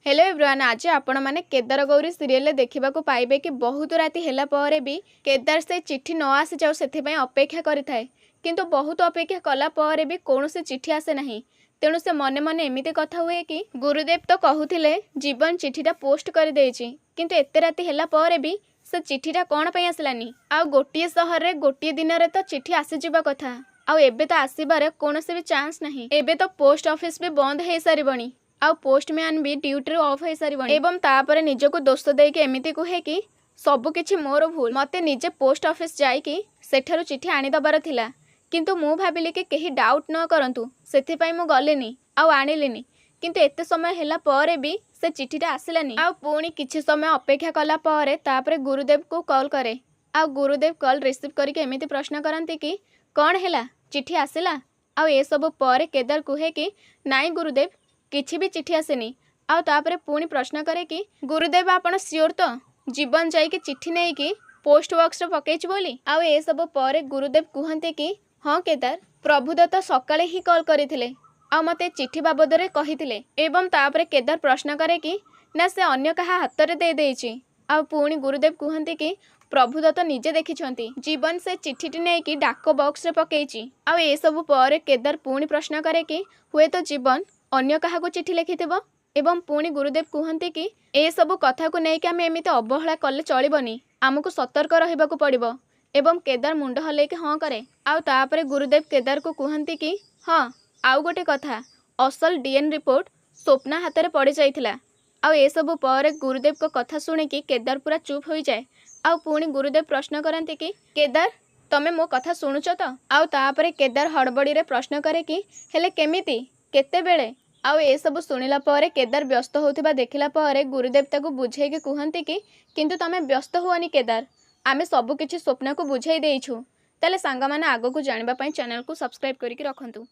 Hello everyone, आज आपण मैंने केदार गौरी सीरियल देखा पाइबे कि बहुत राति है पर भी केदार से चिट्ठी न आसी जाऊ से अपेक्षा करें किंतु बहुत अपेक्षा कला पर भी कौन से चिट्ठी आसे नहीं। तेणु से मने मने एमती कथा हुए कि गुरुदेव तो कहते जीवन चिट्ठीटा पोस्ट कर देछि किंतु एते राति है पर भी से चिट्ठीटा कौन पे आसलानी। आ गोटे सहर रे गोटे दिन रे तो चिट्ठी आसी जावा कथा आउ एबे तो आसीबार कौन से भी चांस नहीं। एबे तो पोस्ट ऑफिस भी बंद हो सारिबणी आउ पोस्टमैन भी ड्यूटी ऑफ हो सारिबणी एवं तापर निजको दोष देके एमिति कहे कि सब किछि मोर भूल, मते निजे पोस्ट ऑफिस जाइकी सेठारु चिट्ठी आनी दबार थिला किंतु मु भाबिली कि केही डाउट न करंतु सेथिपाई मु गलेनी आउ आनिलिनी किंतु एते समय हैला परे भी से चिट्ठीटा आसिलानी। आउ पुणी किछि समय अपेक्षा कला परे तापरे गुरुदेव को कॉल करे आउ गुरुदेव कॉल रिसीव करके एमिति प्रश्न करंती कि कौन हैला चिट्ठी आसिला। आउ ए सब परे केदार कहे कि नाई गुरुदेव किछि भी चिट्ठी आसेनी। आउ तापरे पुणी प्रश्न करे कि गुरुदेव आपण सियोर तो जीवन जाइके चिट्ठी नहीं कि पोस्ट बॉक्स रे पकेइछ बोली। आउ ए सब परे गुरुदेव कहते कि हाँ केदार प्रभुदत्त सकाळे ही कॉल करथिले आ मते चिट्ठी बाबद रे कहिथिले एवं तापरे केदार प्रश्न करे कि ना से अन्य कहा हाथ रे दे देछि। आ पुणी गुरुदेव कहते कि प्रभुदत्त निजे देखिछंती जीवन से चिट्ठी नहीं कि डाक बॉक्स रे पकेइछि। आ ए सब परे केदार पुणी प्रश्न करे कि हुए तो जीवन अन्य कहा को चिट्ठी लिखिथिबो एवं पुणी गुरुदेव कहते कि ए सब कथा को नहीं कि आम एमती अवहेला कले चलबनी, आमको सतर्क रहिबाकु पड़िबो। एवं केदार मुंड हले कि हाँ करे। आउ तापरे गुरुदेव केदार को कहते कि हाँ आउ गोटे कथा असल डीएन रिपोर्ट स्वप्ना हाथ में पड़ जाइथिला। आउ ए सब पर गुरुदेव को कथा शुणिकी केदार पूरा चुप हो जाए। आउ पुणी गुरुदेव प्रश्न करते कि केदार तमे मो कथा शुणुच तो। आउ तापरे केदार हड़बड़ी रे प्रश्न करे कि हेले केमिति केते बेले। आउ ए सब शुणिला पर केदार व्यस्त होथिबा देखिला पर गुरुदेव ताको बुझेइके कहते कि किंतु तमे व्यस्त हुअनी केदार, आमे सब किछि स्वप्ना को बुझाई देइछु। ताले सांगा माने आगो को जानिबा पई चैनल को सब्सक्राइब करिके रखंतु।